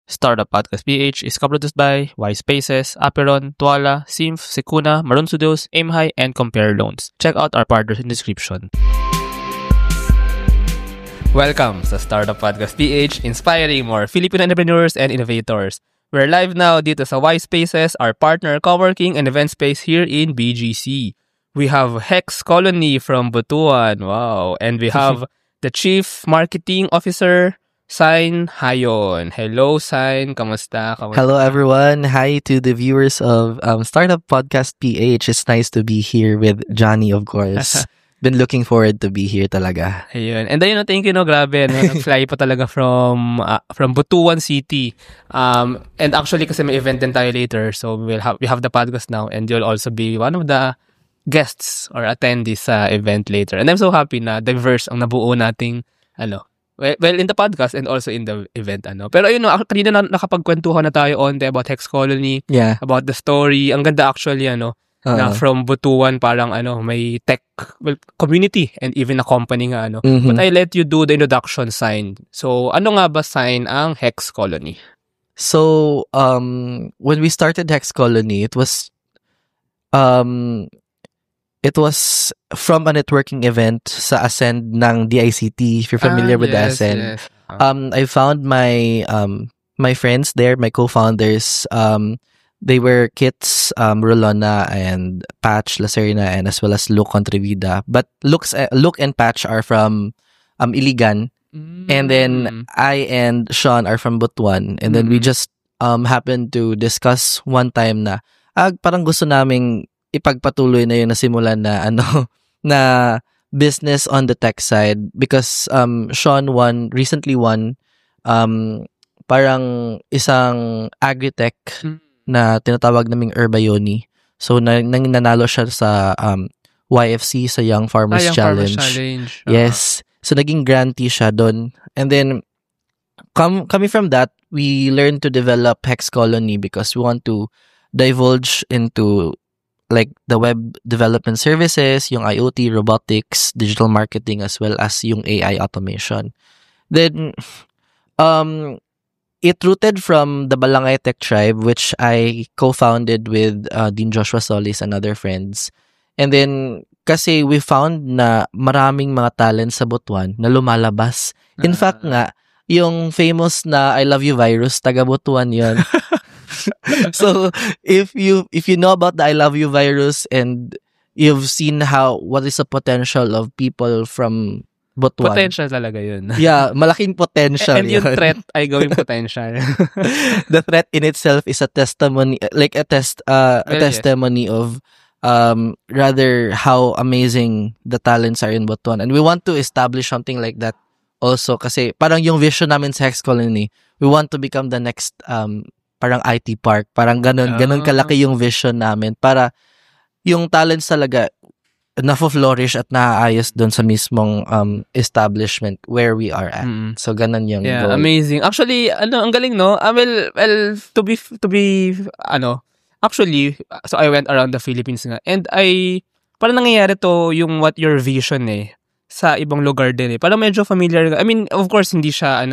Startup Podcast PH is co-produced by Y Spaces, Aperon, Tuala, Symph, Secuna, Maroon Studios, Aim High, and Compare Loans. Check out our partners in the description. Welcome sa Startup Podcast PH, inspiring more Filipino entrepreneurs and innovators. We're live now dito sa Y Spaces, our partner co-working and event space here in BGC. We have Hex Colony from Butuan. Wow. And we have the Chief Marketing Officer, Sign Hayon. Hello, Sign. Kamusta? Hello, everyone. Hi to the viewers of Startup Podcast PH. It's nice to be here with Johnny, of course. Been looking forward to be here talaga. Ayun. And then, thank you, grabe. Nag-fly pa talaga from Butuan City. And actually, kasi may event din tayo later. So, we have the podcast now. And you'll also be one of the guests or attendees sa event later. And I'm so happy na diverse ang nabuo nating, well, in the podcast and also in the event, Pero ayun, kanina nakapagkwentuhan na tayo onte about Hex Colony. Yeah. About the story. Ang ganda actually, na from Butuan parang may tech community and even a company nga Mm-hmm. But I let you do the introduction, Sign. So ano nga ba, Sign, ang Hex Colony? So when we started Hex Colony, it was from a networking event sa Ascend ng DICT, if you're familiar with the Ascend. Yes. I found my my friends there, my co-founders. They were Kits, Rolona, and Patch Lacerna, and as well as Luke Contrevida. But Luke and Patch are from Iligan, and then I and Sean are from Butuan. And then we just happened to discuss one time na parang gusto naming ipagpatuloy na yung nasimulan na na business on the tech side, because Sean recently won parang isang agritech na tinatawag naming Urbayoni. So nanalo siya sa YFC, sa Young Farmers Challenge. Yes. So naging grantee siya doon. And then coming from that, we learned to develop Hex Colony because we want to divulge into like the web development services, yung IoT, robotics, digital marketing, as well as yung AI automation. Then it rooted from the Balangay Tech Tribe, which I co-founded with Dean Joshua Solis and other friends. And then, kasi we found na maraming mga talents sa Butuan na lumalabas. In fact nga, yung famous na I Love You virus, taga Butuan yun. So, if you know about the I Love You virus and you've seen what is the potential of people from Butuan. Potential talaga yun. Yeah, malaking potential. And yung threat ay gawing potential. The threat in itself is a testimony, like a testimony of rather how amazing the talents are in Butuan. And we want to establish something like that also kasi parang yung vision namin sa Hex Colony, we want to become the next parang IT park. Parang ganun kalaki yung vision namin para yung talents talaga na-flourish at naayos doon sa mismong establishment where we are at. So ganun yung goal. Amazing. Actually, ang galing, no? Well, to be actually, so I went around the Philippines nga, and parang nangyayari to yung what your vision sa ibang lugar din Parang medyo familiar. I mean, of course, hindi siya,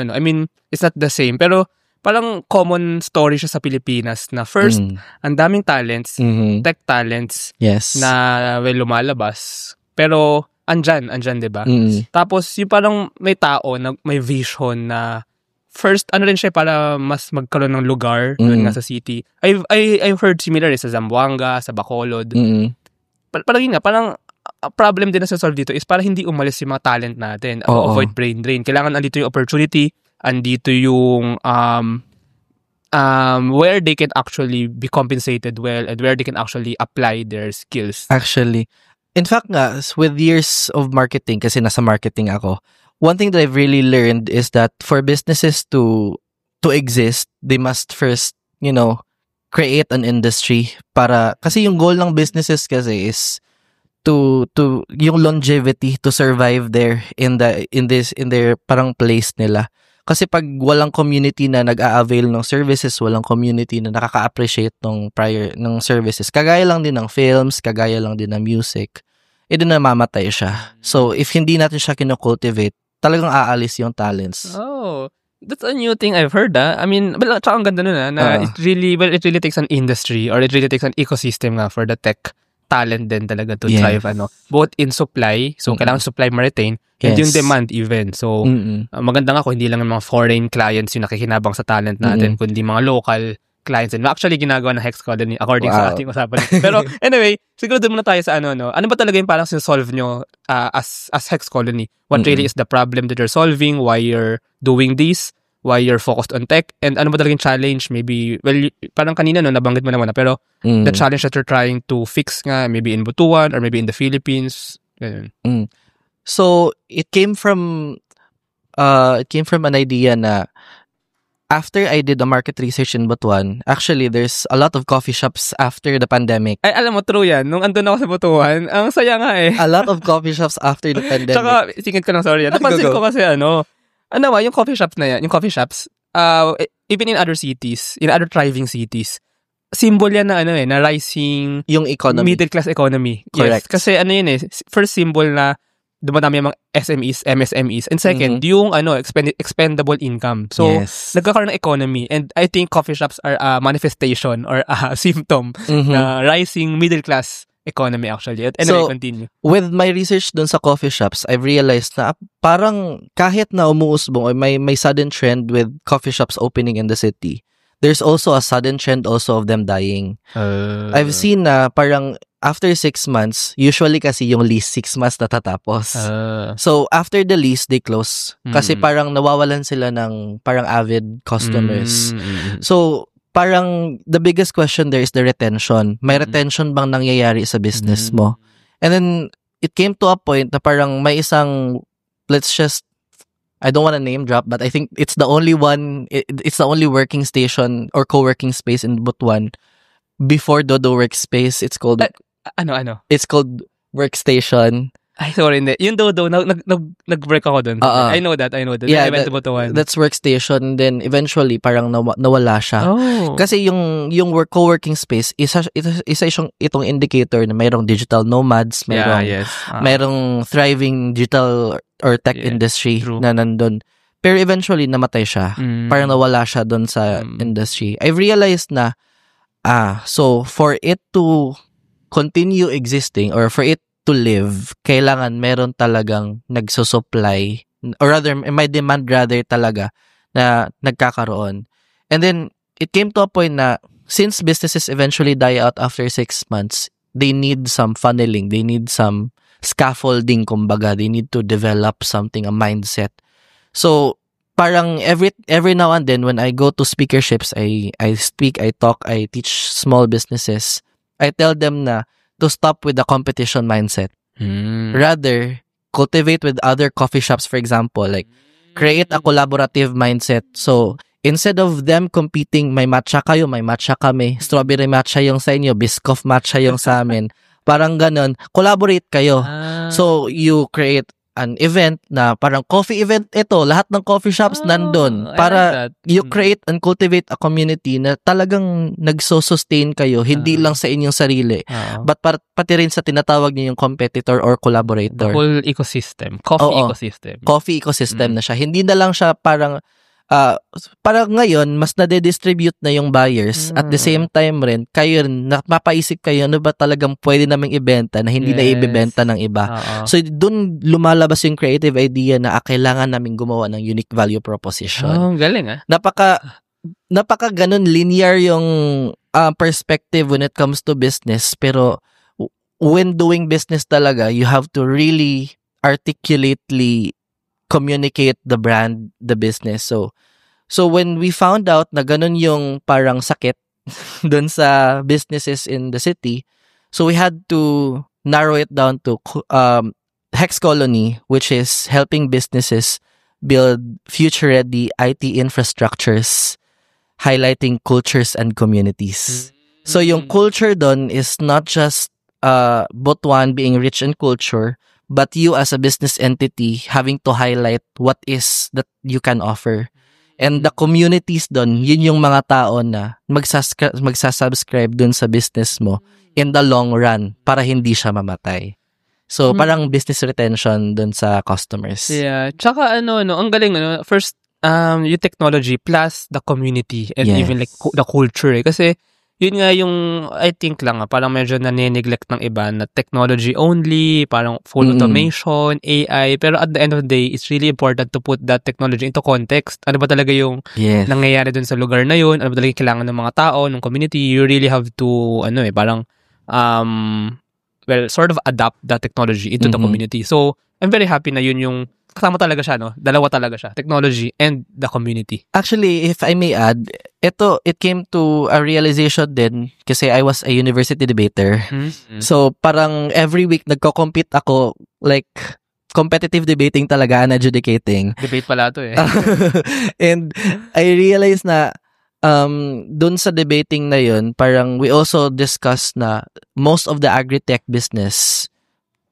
it's not the same, pero parang common story siya sa Pilipinas na first, ang daming talents, tech talents, yes, na lumalabas. Pero, andyan, diba? Tapos, yung parang may tao na may vision na first, rin siya para mas magkaroon ng lugar doon nga sa city. I've heard similar sa Zamboanga, sa Bacolod. Parang yun nga, parang problem din na solve dito is para hindi umalis yung mga talent natin. Avoid brain drain. Kailangan andito yung opportunity, andito yung where they can actually be compensated well and where they can actually apply their skills. Actually, in fact nga, with years of marketing, kasi nasa marketing ako, one thing that I've really learned is that for businesses to exist, they must first, create an industry kasi yung goal ng businesses kasi is to yung longevity, to survive there in their parang place nila. Kasi pag walang community na nag-a-avail ng services, walang community na nakaka-appreciate ng services, kagaya lang din ng films, kagaya lang din ng music, doon namamatay siya. So, if hindi natin siya kino-cultivate, talagang aalis yung talents. Oh, that's a new thing I've heard, I mean, well, tsaka ang ganda nun, na it really takes an industry or it really takes an ecosystem nga for the tech talent din talaga to thrive, both in supply, so kailangan supply ma-retain, and yung demand even. So, maganda nga kung hindi lang mga foreign clients yung nakikinabang sa talent natin, kundi mga local clients. And actually, ginagawa ng Hex Colony according sa ating usapan. Pero anyway, siguro doon muna tayo sa ano ba talaga yung parang sinsolve nyo as Hex Colony? What really is the problem that you're solving? Why you're doing this? Why you're focused on tech? And ano ba talaga yung challenge? Maybe, well, parang kanina nabanggit mo naman pero the challenge that you're trying to fix nga, maybe in Butuan or maybe in the Philippines. So, it came from an idea na after I did the market research in Butuan, actually, there's a lot of coffee shops after the pandemic. Ay, alam mo, true yan. Nung andun ako sa Butuan, ang saya nga eh. A lot of coffee shops after the pandemic. Tsaka, singit ko lang, sorry. Napansin ko kasi yung coffee shops na yan, even in other cities, in other thriving cities, symbol yan na na rising yung economy. Middle class economy. Correct. Yes, kasi first symbol na dumadami yung mga SMEs, MSMEs. And second, yung expendable income. So, nagkakaroon ng economy. And I think coffee shops are a manifestation or a symptom na rising middle class economy actually. And anyway, continue. With my research dun sa coffee shops, I've realized na parang kahit na umuusbong or may sudden trend with coffee shops opening in the city, there's also a sudden trend also of them dying. I've seen na parang after 6 months, usually kasi yung lease 6 months natatapos. So, after the lease, they close. Kasi parang nawawalan sila ng parang avid customers. So, parang the biggest question there is the retention. May retention bang nangyayari sa business mo? And then, it came to a point na parang may isang, I don't want to name drop, but I think it's the only working station or co-working space in Butuan before Dodo Workspace. It's called It's called Workstation. Ay, sorry, hindi. Yung Dodo, nag-break ako dun. I know that. Yeah, I went to Butuan. That's Workstation. Then, eventually, parang nawala siya. Kasi yung co-working space, isa itong indicator na mayroong digital nomads, mayroong thriving digital or tech industry na nandun. Pero eventually, namatay siya. Parang nawala siya dun sa industry. I realized na, so for it to continue existing or for it to live, kailangan meron talagang nagsusupply or rather, may demand rather talaga na nagkakaroon. And then, it came to a point na since businesses eventually die out after 6 months, they need some funneling, they need some scaffolding, kumbaga. They need to develop something, a mindset. So, parang every now and then when I go to speakerships, I speak, I talk, I teach small businesses, I tell them na to stop with the competition mindset. Rather, cultivate with other coffee shops, for example, like create a collaborative mindset. So, instead of them competing, may matcha kayo, may matcha kami, strawberry matcha yung sa inyo, Biscoff matcha yung sa amin, parang ganon, collaborate kayo. So, you create an event na parang coffee event ito, lahat ng coffee shops nandun para you create and cultivate a community na talagang nagso-sustain kayo, hindi lang sa inyong sarili, but pati rin sa tinatawag niyo yung competitor or collaborator. The whole ecosystem. Coffee ecosystem na siya. Hindi na lang siya parang ngayon, mas nade-distribute na yung buyers. At the same time rin, kayo rin, mapaisip kayo, ano ba talagang pwede naming ibenta na hindi na ibebenta ng iba. So, dun lumalabas yung creative idea na kailangan namin gumawa ng unique value proposition. Galing Napaka ganun linear yung perspective when it comes to business. Pero, when doing business talaga, you have to really articulately communicate the brand, the business. So when we found out na ganun yung parang sakit dun sa businesses in the city, so we had to narrow it down to Hex Colony, which is helping businesses build future-ready IT infrastructures, highlighting cultures and communities. So yung culture dun is not just Butuan being rich in culture, but you as a business entity having to highlight what is that you can offer. And the communities doon, yun yung mga tao na magsasubscribe doon sa business mo in the long run para hindi siya mamatay. So, parang business retention doon sa customers. Yeah. Tsaka ang galing, first, yung technology plus the community and even like the culture kasi yun nga yung I think lang parang medyo nane-neglect ng iba na technology only, parang full automation, AI, pero at the end of the day, it's really important to put that technology into context. Ano ba talaga yung nangyayari dun sa lugar na yun? Ano ba talaga yung kailangan ng mga tao, ng community? You really have to, parang, sort of adapt that technology into the community. So, I'm very happy na yun yung kasama talaga siya, no? Dalawa talaga siya. Technology and the community. Actually, if I may add, it came to a realization din kasi I was a university debater. So, parang every week nagko-compete ako, like, competitive debating talaga and adjudicating. Debate pala to eh. And I realized na dun sa debating na yun, parang we also discussed na most of the agri-tech business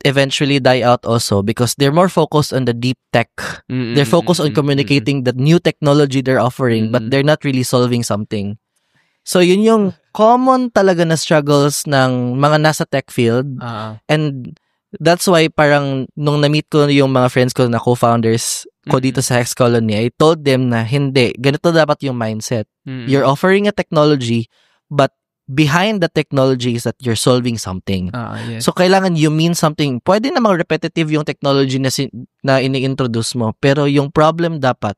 eventually die out also because they're more focused on the deep tech. They're focused on communicating the new technology they're offering, but they're not really solving something. So yun yung common talaga na struggles ng mga nasa tech field. And that's why parang nung na-meet ko yung mga friends ko na co-founders ko dito sa Hex Colony, I told them na hindi, ganito dapat yung mindset. You're offering a technology, but behind the technology is that you're solving something. So, kailangan you mean something. Pwede namang repetitive yung technology na ini-introduce mo, pero yung problem dapat,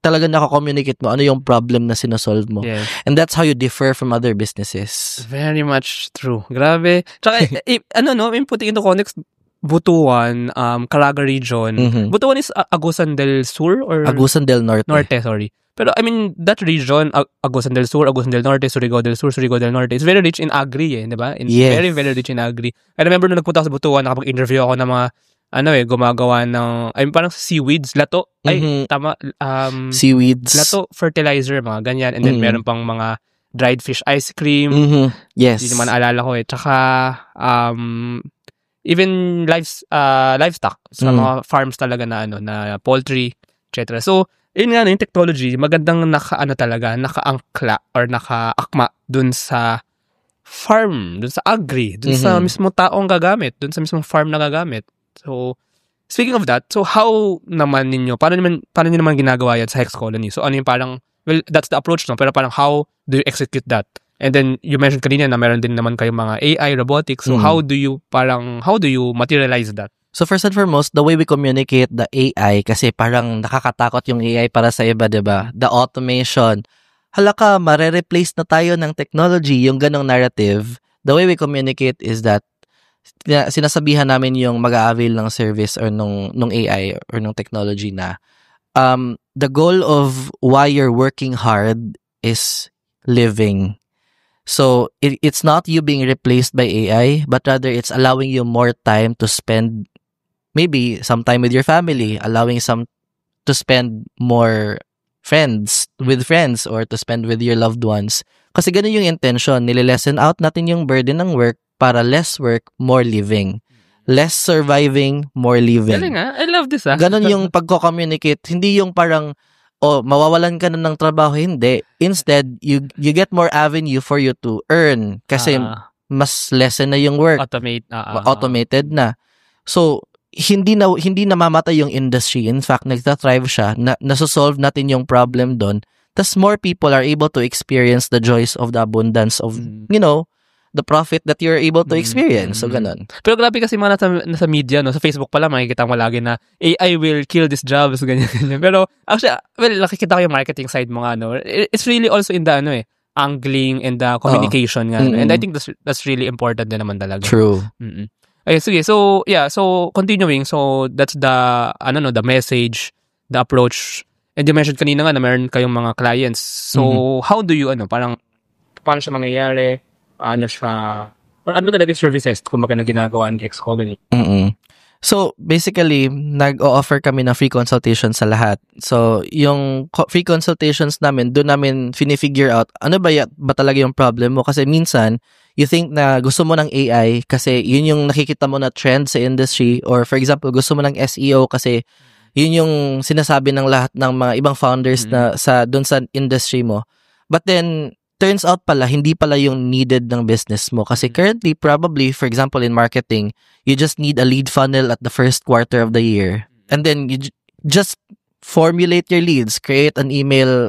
talaga nakakommunicate mo ano yung problem na sinasolve mo. Yes. And that's how you differ from other businesses. Very much true. Grabe. Tsaka, in putting into context, Butuan, Caraga region. Butuan is Agusan del Sur or Agusan del Norte. Sorry. Pero I mean, that region, Agusan del Sur, Agusan del Norte, Surigao del Sur, Surigao del Norte, is very rich in agri di ba? Very, very rich in agri. I remember nung nagpunta ako sa Butuan, nakapag-interview ako ng mga, gumagawa ng, parang seaweeds, lato. Tama. Seaweeds. Lato, fertilizer, mga ganyan. And then meron pang mga dried fish ice cream. Yes. Hindi naman naalala ko eh. Tsaka, even livestock sa mga farms talaga na, na poultry, etc. So, yun nga, yung technology, magandang nakaangkla or nakaakma dun sa farm, dun sa agri, dun sa mismo taong gagamit, dun sa mismong farm na gagamit. So, speaking of that, so how naman ninyo, paano niyo naman ginagawa yan sa Hex Colony? So, ano yung parang, well, that's the approach, no? Pero parang how do you execute that? And then, you mentioned kanina na meron din naman kayong mga AI, robotics. So, how do you materialize that? So first and foremost, the way we communicate the AI, kasi parang nakakatakot yung AI para sa iba, diba? The automation. Halaka, mare-replace na tayo ng technology, yung ganong narrative. The way we communicate is that sinasabihan namin yung mag-a-avail ng service or nung AI or nung technology na the goal of why you're working hard is living. So it's not you being replaced by AI, but rather it's allowing you more time to spend maybe some time with your family, allowing some to spend more with friends or to spend with your loved ones. Kasi ganun yung intention, nililesen out natin yung burden ng work para less work, more living. Less surviving, more living. Galing I love this Ganun yung pagko-communicate, hindi yung parang mawawalan ka na ng trabaho, hindi. Instead, you get more avenue for you to earn kasi mas lessen na yung work. Automated na. So, hindi namamatay yung industry. In fact, nagta-thrive siya. Nasosolve natin yung problem doon. Thus, more people are able to experience the joys of the abundance of, the profit that you're able to experience. So, ganun. Pero grabe kasi mga nasa media, no? Sa Facebook pala, makikita mo lagi na AI will kill these jobs, ganyan. Pero, actually, nakikita ko yung marketing side mo nga, no? It's really also in the, angling and the communication nga. And I think that's really important din naman talaga. True. Okay, sige. So, continuing. So, that's the message, the approach. And you mentioned kanina nga na meron kayong mga clients. So, how do you, paano siya mangyayari? Ano talaga yung services kung maganda ginagawa ng Hex Colony? So, basically, nag-o-offer kami ng free consultation sa lahat. So, yung free consultations namin, doon namin finifigure out, ano ba talaga yung problem mo? Kasi minsan, you think na gusto mo ng AI kasi yun yung nakikita mo na trend sa industry, or for example, gusto mo ng SEO kasi yun yung sinasabi ng lahat ng mga ibang founders na doon sa industry mo. But then, turns out pala, hindi pala yung needed ng business mo. Kasi currently, probably, for example, in marketing, you just need a lead funnel at the first quarter of the year. And then, you just formulate your leads, create an email,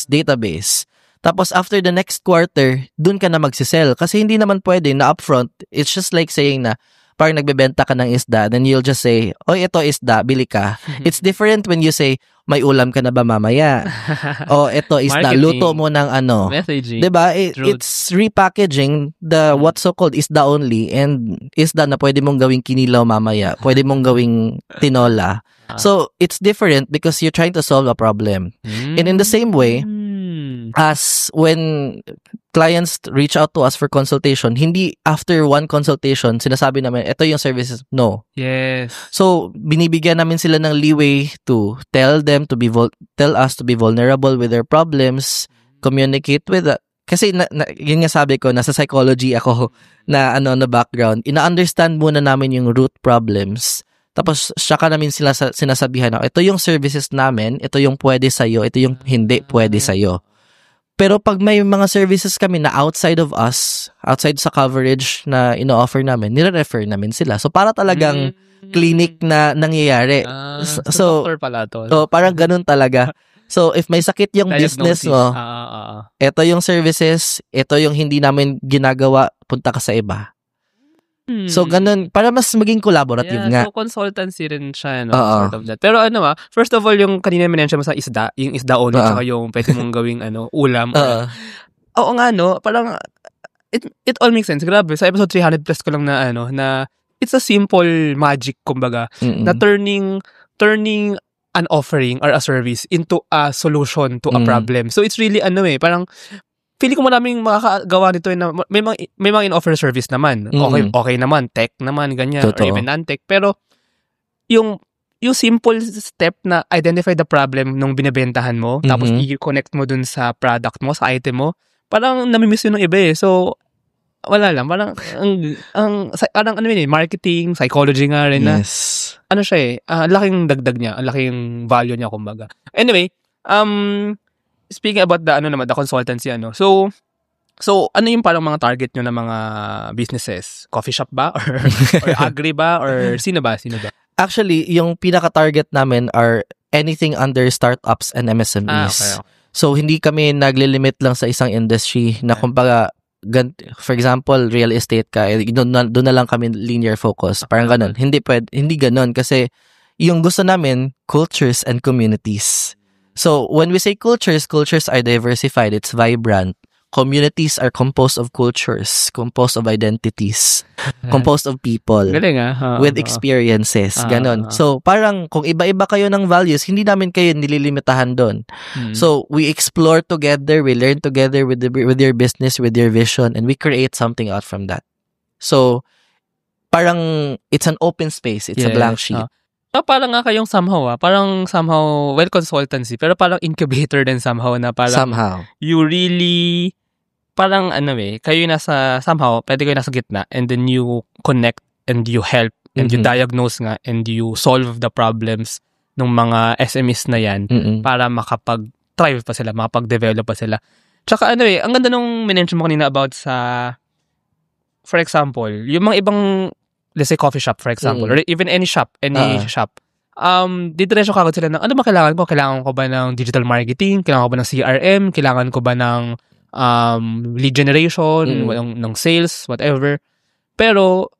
database. Tapos after the next quarter, dun ka na magsisell. Kasi hindi naman pwede na upfront. It's just like saying na, parang nagbebenta ka ng isda, then you'll just say, oy, ito isda, bili ka. It's different when you say, may ulam ka na ba mamaya? O, ito isda, luto mo ng ano. Messaging. Diba? It's repackaging the what's so-called isda only, and isda na pwede mong gawing kinilaw mamaya, pwede mong gawing tinola. So, it's different because you're trying to solve a problem. And in the same way, as when clients reach out to us for consultation, hindi after one consultation, sinasabi namin, ito yung services. No. Yes. So, binibigyan namin sila ng leeway to tell us to be vulnerable with their problems, communicate with kasi yun nga sabi ko, nasa psychology ako na background, ina-understand muna namin yung root problems. Tapos, saka namin sila sinasabihan na, ito yung services namin, ito yung pwede sa'yo, ito yung hindi pwede sa'yo. Pero pag may mga services kami na outside of us, outside sa coverage na ino-offer namin, nire-refer namin sila. So, para talagang clinic na nangyayari. So, doctor pala to. So, parang ganun talaga. So, if may sakit yung business mo, ito yung services, ito yung hindi namin ginagawa, punta ka sa iba. So, ganun, para mas maging collaborative nga. So, consultancy rin siya, sort of that. Pero first of all, yung kanina minention mo sa isda, yung isda only, tsaka yung pwede mong gawing ulam. Oo nga, parang, it all makes sense. Grabe, sa episode 300 plus ko lang na it's a simple magic, kumbaga, na turning an offering or a service into a solution to a problem. So, it's really, parang, feeling ko maraming makakagawa nito na may mga in-offer service naman. Okay naman, tech naman, ganyan. Totoo. Or even non-tech. Pero, yung simple step na identify the problem nung binibentahan mo, tapos i-connect mo dun sa product mo, sa item mo, parang namimiss yun ng iba eh. So, wala lang. Parang, parang marketing, psychology nga rin na. Yes. Siya eh, laking dagdag niya, laking value niya, kumbaga. Anyway, speaking about the consultancy, so ano yung parang mga target nyo na mga businesses? Coffee shop ba? Or agri ba? Or sino ba? Actually, yung pinaka-target namin are anything under startups and MSMEs. Okay. So, hindi kami naglilimit lang sa isang industry na kumbaga, for example, real estate ka, doon na lang kami linear focus. Parang ganun. Hindi ganun kasi yung gusto namin, cultures and communities. So, when we say cultures are diversified, it's vibrant. Communities are composed of cultures, composed of identities, composed of people. Galing with experiences, ganon. So, parang kung iba-iba kayo ng values, hindi namin kayo nililimitahan doon. So, we explore together, we learn together with your business, with your vision, and we create something out from that. So, parang it's an open space, it's a blank sheet. Parang nga kayong somehow, consultancy, pero parang incubator din somehow na parang you really, parang kayo nasa, somehow, pwede kayo nasa gitna, and then you connect, and you help, and you diagnose nga, and you solve the problems ng mga SMEs na yan, para makapag-thrive pa sila, makapag-develop pa sila. Tsaka ang ganda nung minention mo kanina about sa, for example, yung mga ibang, let's say coffee shop, for example, or even any shop, didiretso ka agad sila ng, ano ba kailangan ko? Kailangan ko ba ng digital marketing? Kailangan ko ba ng CRM? Kailangan ko ba ng lead generation? Ng sales? Whatever. Pero,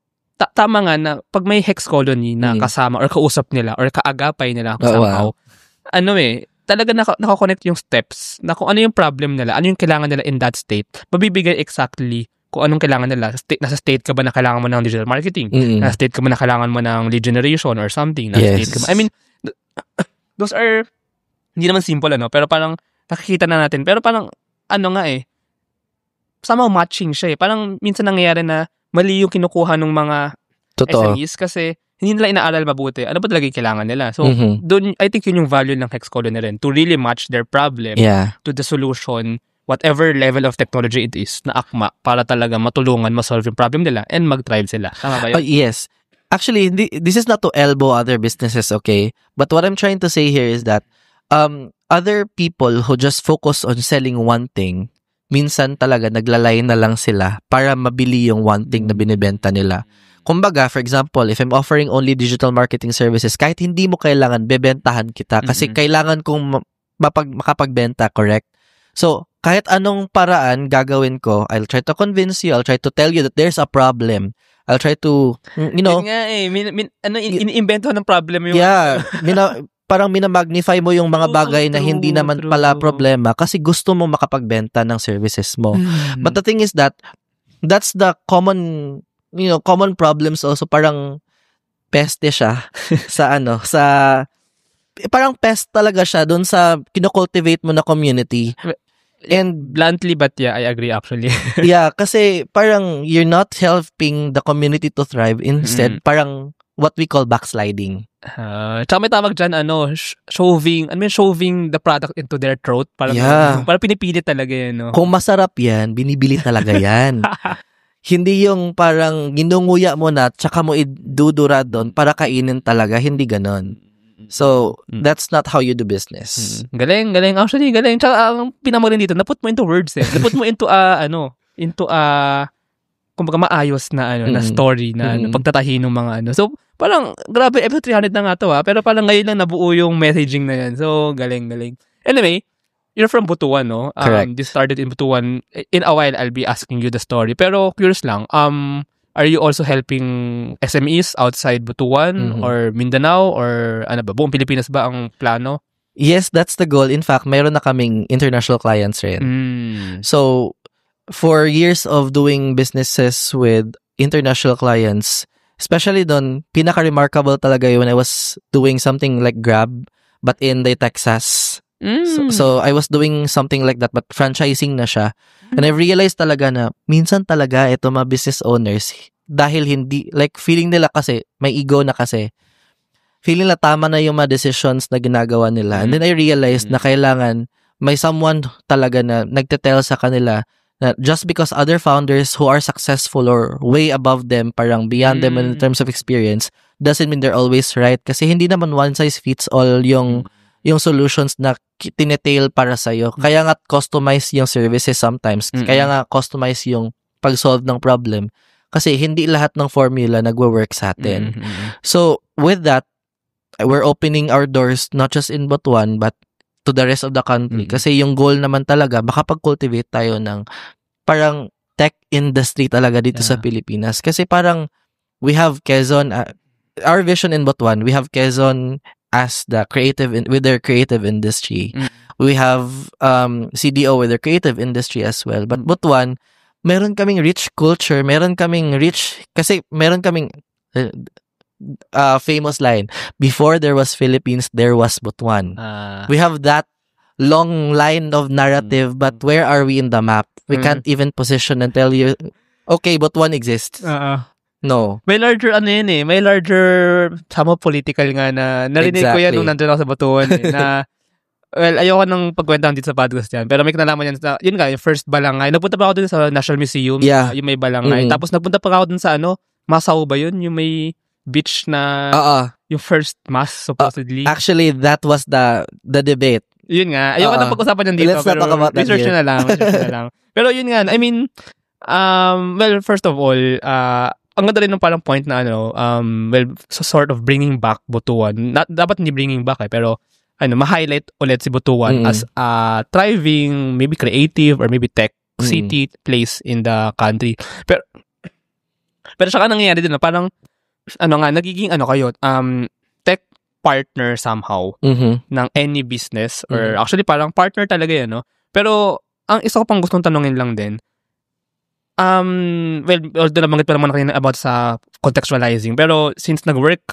tama nga na, pag may hex colony na kasama or kausap nila or kaagapay nila somehow, talaga nakakonect yung steps na kung ano yung problem nila, ano yung kailangan nila in that state, mabibigay exactly kung anong kailangan nila. Nasa state ka ba na kailangan mo ng digital marketing? Nasa state ka ba na kailangan mo ng lead generation or something? Nasa state ka ba? I mean, those are, hindi naman simple, pero parang nakikita na natin. Pero parang, somehow matching siya eh. Parang minsan nangyayari na mali yung kinukuha ng mga SMEs kasi hindi nila inaaral mabuti. Ano ba talaga yung kailangan nila? So, doon, I think yun yung value ng Hex Colony rin, to really match their problem to the solution, whatever level of technology it is, na akma para talaga matulungan, masolve yung problem nila and mag-thrive sila. Tama ba yun? Yes. Actually, this is not to elbow other businesses, okay? But what I'm trying to say here is that other people who just focus on selling one thing, minsan talaga naglalay na lang sila para mabili yung one thing na binibenta nila. kumbaga, for example, if I'm offering only digital marketing services, kahit hindi mo kailangan, bebentahan kita kasi kailangan kong makapagbenta, correct? So, kahit anong paraan gagawin ko, I'll try to convince you, I'll try to tell you that there's a problem. I'll try to, Yun nga iniimbento ng problem yung... Yeah, parang minamagnify mo yung mga bagay na hindi naman pala problema kasi gusto mo makapagbenta ng services mo. But the thing is that's the common problems also. Parang peste siya sa parang pest talaga siya doon sa kino-cultivate mo na community. And bluntly, but yeah, I agree actually. Yeah, kasi parang you're not helping the community to thrive. Instead, parang what we call backsliding. Tsaka may tawag dyan, shoving the product into their throat. Parang pinipili talaga yan, no? Kung masarap yan, binibili talaga yan. Hindi yung parang ginunguya mo na, tsaka mo idudura doon para kainin talaga. Hindi ganon. So, that's not how you do business. Galing. Actually, galing. Tsaka ang pinamagaling dito, naput mo into words eh. Naput mo into kumbaga maayos na na story na pagtatahi ng mga So, parang grabe, episode 300 na nga to pero parang ngayon lang nabuo yung messaging na yan. So, galing. Anyway, you're from Butuan, no? Correct. This started in Butuan. In a while, I'll be asking you the story. Pero curious lang, are you also helping SMEs outside Butuan or Mindanao or buong Pilipinas ba ang plano? Yes, that's the goal. In fact, mayroon na kaming international clients rin. So, for years of doing businesses with international clients, especially doon, pinaka-remarkable talaga when I was doing something like Grab, but in the Texas. So I was doing something like that, but franchising na siya. And I realized talaga na, minsan talaga ito mga business owners, dahil hindi, like feeling nila kasi, may ego na kasi, feeling nila tama na yung mga decisions na ginagawa nila. And then I realized na kailangan, may someone talaga na nagte-tell sa kanila, na just because other founders who are successful or way above them, parang beyond them in terms of experience, doesn't mean they're always right. Kasi hindi naman one size fits all yung solutions na tinetail para sa'yo. Kaya nga customize yung services sometimes. Kaya nga customize yung pag-solve ng problem. Kasi hindi lahat ng formula nagwo-work sa atin. So, with that, we're opening our doors not just in Butuan, but to the rest of the country. Kasi yung goal naman talaga, makapag-cultivate tayo ng parang tech industry talaga dito sa Pilipinas. Kasi parang we have Quezon, our vision in Butuan, we have Quezon as the with their creative industry. We have CDO with their creative industry as well. But Butuan, meron kaming rich culture, kasi meron kaming famous line, before there was Philippines, there was Butuan. We have that long line of narrative, but where are we in the map? We can't even position and tell you, okay, Butuan exists. No. May larger sama political nga na narinig ko yan nung nandun ako sa Butuan na well, ayoko nang pagkwentaan dito sa podcast yan. Pero may kinalaman yan sa, yun nga, yung first balangay. Nagpunta pa ako dun sa National Museum, yung may balangay. Tapos nagpunta pa ako dun sa Masaw ba yun? Yung may beach na yung first mass, supposedly. Actually, that was the debate. Yun nga. Ayoko nang pag-usapan yan dito. Let's not talk about that research na lang. Pero yun nga, I mean, well, first of all, ang ganda rin ng parang point na so sort of bringing back Butuan. Dapat hindi bringing back pero ma-highlight ulit si Butuan as a thriving, maybe creative or maybe tech city place in the country. Pero saka nangyayari din parang nagiging kayo tech partner somehow ng any business or actually parang partner talaga yan, no? Pero ang isa ko pang gustong tanungin lang din, well, although nabanggit pa naman kanina about sa contextualizing, pero since nag-work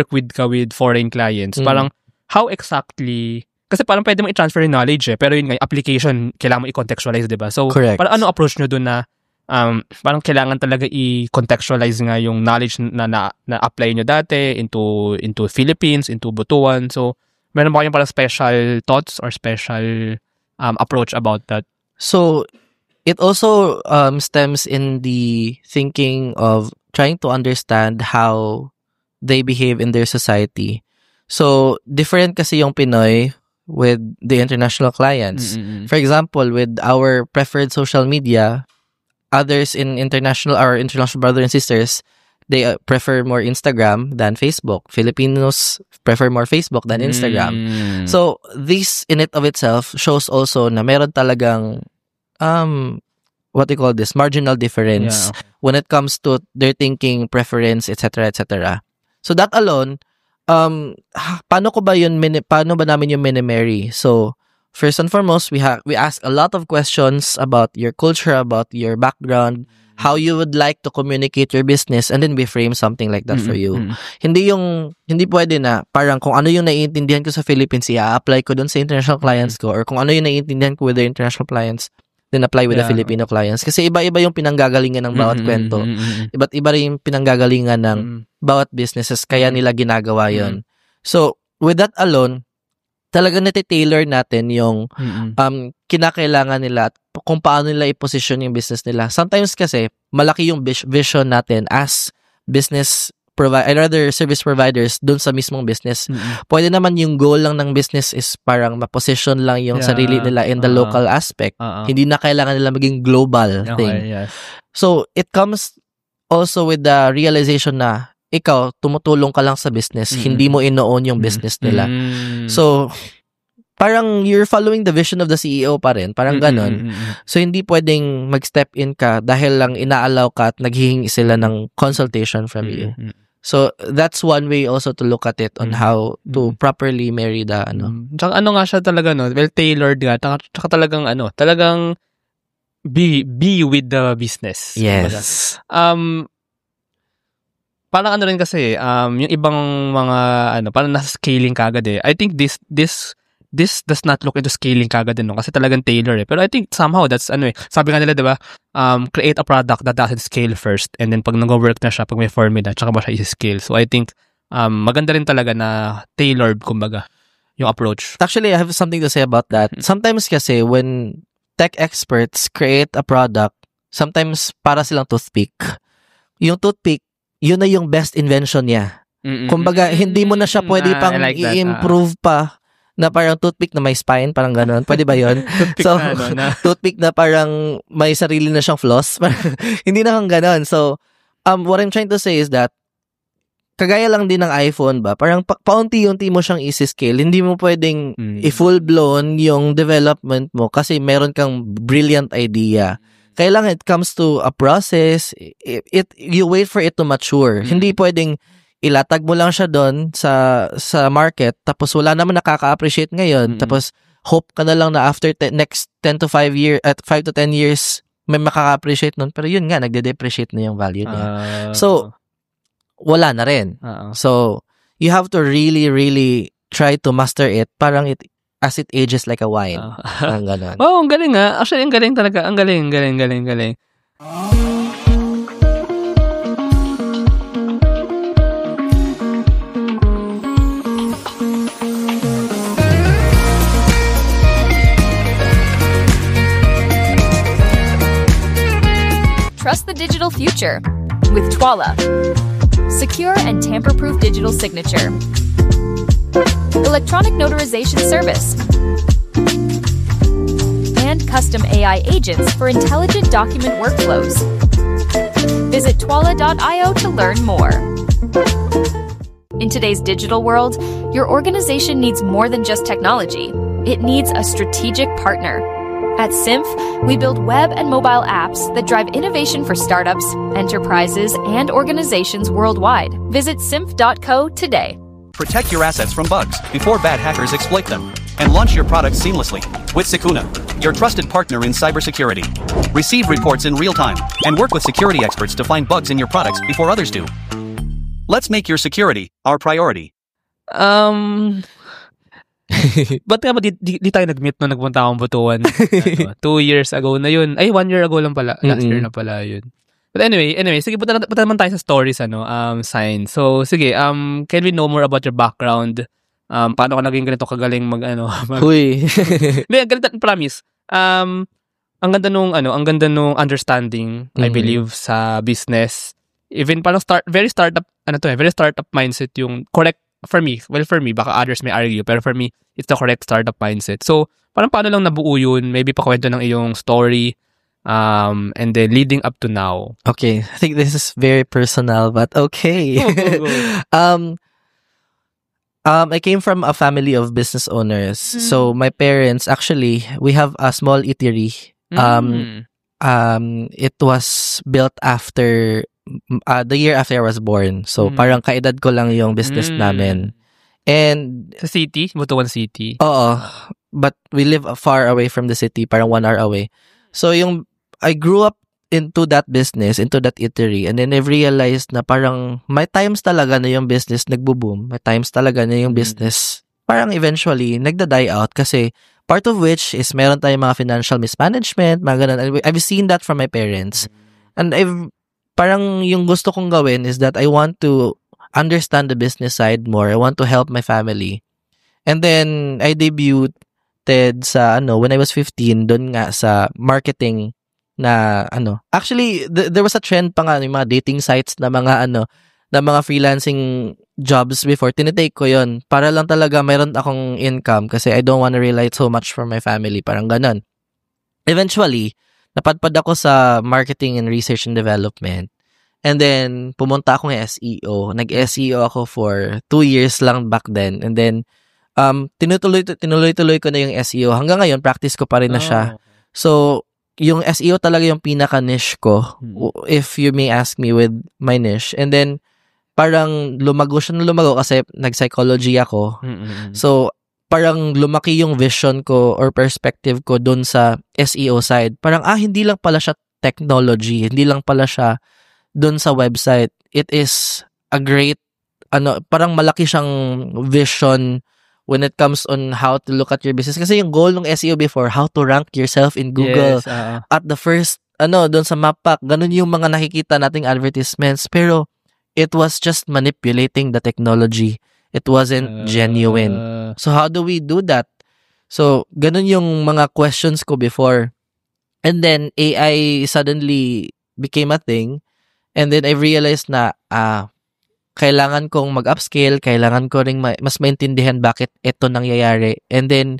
with foreign clients, parang how exactly, kasi parang pwede mo i-transfer yung knowledge pero yun nga, application, kailangan mo i-contextualize, diba? So, correct. Parang ano approach nyo dun na parang kailangan talaga i-contextualize nga yung knowledge na apply nyo dati into Philippines, into Butuan. So, meron ba kayong parang special thoughts or special approach about that? So, it also stems in the thinking of trying to understand how they behave in their society. So, different kasi yung Pinoy with the international clients. For example, with our preferred social media, others in international brothers and sisters, they prefer more Instagram than Facebook. Filipinos prefer more Facebook than Instagram. So, this in it of itself shows also na meron talagang what do you call this? Marginal difference when it comes to their thinking, preference, etc., etc. So, that alone, paano ba namin yung mini-marry? So, first and foremost, we ask a lot of questions about your culture, about your background, how you would like to communicate your business, and then we frame something like that for you. Hindi pwede na parang kung ano yung naiintindihan ko sa Philippines, i-apply ko dun sa international clients ko, or kung ano yung naiintindihan ko with the international clients, then apply with the Filipino clients. Kasi iba-iba yung pinanggagalingan ng bawat kwento. Iba't iba rin yung pinanggagalingan ng bawat businesses, kaya nila ginagawa yon. So, with that alone, talaga nati-tailor natin yung kinakailangan nila at kung paano nila i-position yung business nila. Sometimes kasi, malaki yung vision natin as service providers dun sa mismong business. Pwede naman yung goal lang ng business is parang ma-position lang yung sarili nila in the local aspect. Hindi na kailangan nila maging global thing. So, it comes also with the realization na ikaw, tumutulong ka lang sa business, hindi mo ino-own yung business nila. So, parang you're following the vision of the CEO pa rin, parang ganon. So, hindi pwedeng mag-step in ka dahil lang inaalaw ka at naghihingi sila ng consultation from you. So, that's one way also to look at it on how to properly marry the Tsaka nga siya talaga, no? Well, tailored nga. Tsaka talagang be with the business. Yes. Parang rin kasi, yung ibang mga, parang nasa scaling kagad eh. I think this does not look into scaling kagad din, no? Kasi talagang tailor eh. Pero I think somehow that's, sabi nga nila, diba, create a product that doesn't scale first, and then pag nag-work na siya, pag may formula, tsaka ba siya isi-scale. So I think, maganda rin talaga na tailored, kumbaga, yung approach. Actually, I have something to say about that. Sometimes kasi, when tech experts create a product, sometimes para silang toothpick. Yung toothpick, yun na yung best invention niya. Kumbaga, hindi mo na siya pwede pang i-improve pa na parang toothpick na may spine, parang gano'n. Pwede ba yun? So, toothpick na parang may sarili na siyang floss. Hindi na kang gano'n. So, what I'm trying to say is that, kagaya lang din ng iPhone ba, parang paunti-unti mo siyang isi-scale. Hindi mo pwedeng i-full-blown yung development mo kasi meron kang brilliant idea. Kailangan it comes to a process, you wait for it to mature. Hindi pwedeng ilatag mo lang siya doon sa market, tapos wala naman nakaka-appreciate ngayon, tapos hope ka na lang na after next 5 to 10 years, may makaka-appreciate nun. Pero yun nga, nagde-depreciate na yung value niya. So, wala na rin. So, you have to really, really try to master it. Parang as it ages like a wine. Ang ganon. Ang galing nga. Actually, ang galing talaga. Ang galing. Trust the digital future with Twala. Secure and tamper-proof digital signature. Electronic notarization service, and custom AI agents for intelligent document workflows. Visit twala.io to learn more. In today's digital world, your organization needs more than just technology. It needs a strategic partner. At Symph, we build web and mobile apps that drive innovation for startups, enterprises, and organizations worldwide. Visit symph.co today. Protect your assets from bugs before bad hackers exploit them, and launch your products seamlessly with Sicuna, your trusted partner in cybersecurity. Receive reports in real time and work with security experts to find bugs in your products before others do. Let's make your security our priority. Ba't nga ba di tayo nag-meet nung nagpunta akong Butuan? 2 years ago na yun. 1 year ago lang pala. Last year na pala yun. But anyway, sige, punta naman tayo sa stories, Sign. So, sige, can we know more about your background? Paano ka naging ganito kagaling Huy. Ganito, promise. Ang ganda nung understanding, I believe, sa business. Even parang very startup mindset yung correct for me. Well, for me, baka others may argue, pero for me, it's the correct startup mindset. So, paano lang nabuo yun? Maybe pakwento ng iyong story. And then leading up to now. Okay, I think this is very personal, but okay. Go. I came from a family of business owners. So my parents, actually, we have a small eatery. It was built after the year after I was born. So parang kaedad ko lang yung business namin. And sa city, Butuan City. Oo, but we live far away from the city, parang 1 hour away. So I grew up into that business, into that eatery, and then I've realized na parang may times talaga na yung business nagbo-boom, may times talaga na yung business parang eventually nagda-die out kasi part of which is meron tayong mga financial mismanagement, mga ganun. I've seen that from my parents. And parang yung gusto kong gawin is that I want to understand the business side more. I want to help my family. And then I debuted sa when I was 15 doon nga sa marketing na actually there was a trend pa nga yung mga dating sites na mga na mga freelancing jobs before. Tinitake ko yon para lang talaga mayroon akong income kasi I don't want to rely so much for my family, parang ganun. Eventually napadpad ako sa marketing and research and development, and then pumunta akong SEO. Nag-SEO ako for 2 years lang back then, and then tinuloy ko na yung SEO hanggang ngayon. Practice ko pa rin na siya. So yung SEO talaga yung pinaka-niche ko, if you may ask me, with my niche. And then, parang lumago kasi nag-psychology ako. So, parang lumaki yung vision ko or perspective ko dun sa SEO side. Parang, hindi lang pala siya technology. Hindi lang pala siya dun sa website. It is a great, parang malaki siyang vision when it comes on how to look at your business. Kasi yung goal ng SEO before, how to rank yourself in Google. Yes, at the first, doon sa map pack, ganun yung mga nakikita nating advertisements. Pero, it was just manipulating the technology. It wasn't genuine. So, how do we do that? So, ganun yung mga questions ko before. And then, AI suddenly became a thing. And then, I realized na, kailangan kong mag-upscale, kailangan ko ring mas maintindihan bakit ito nangyayari. And then,